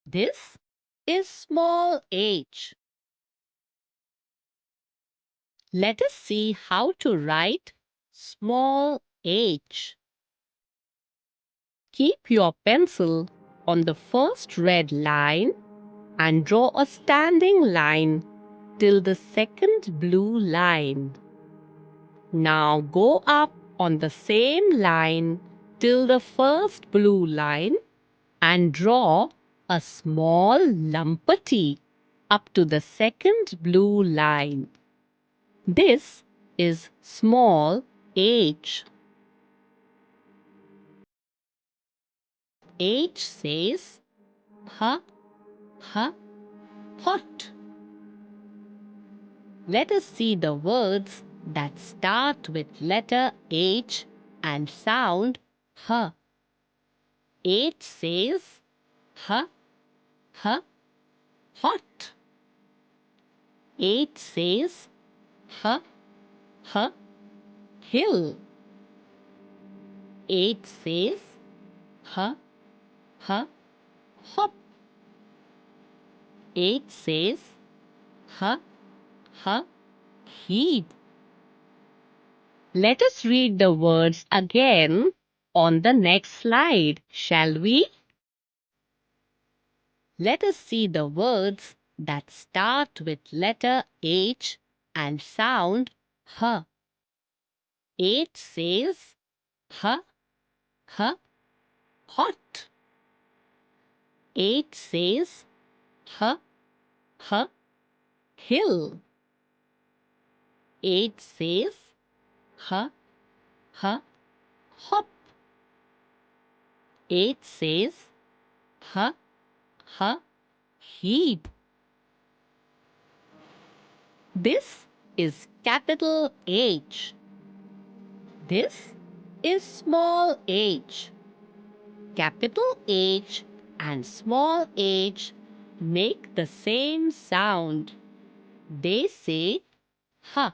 This is small h. Let us see how to write small h. Keep your pencil on the first red line and draw a standing line till the second blue line. Now go up on the same line till the first blue line and draw a small lumpy up to the second blue line. This is small h. H says ha, ha, hot. Let us see the words that start with letter H and sound h. H says ha, ha, hot. H says ha, ha, hill. H says ha, ha, hop. H says ha, ha, heap. Let us read the words again on the next slide, shall we? Let us see the words that start with letter H and sound h. H says h, h, hot. H says h, h, hill. H says h, h, hop. H says h, h, heap. This is capital H. This is small h. Capital H and small h make the same sound. They say ha.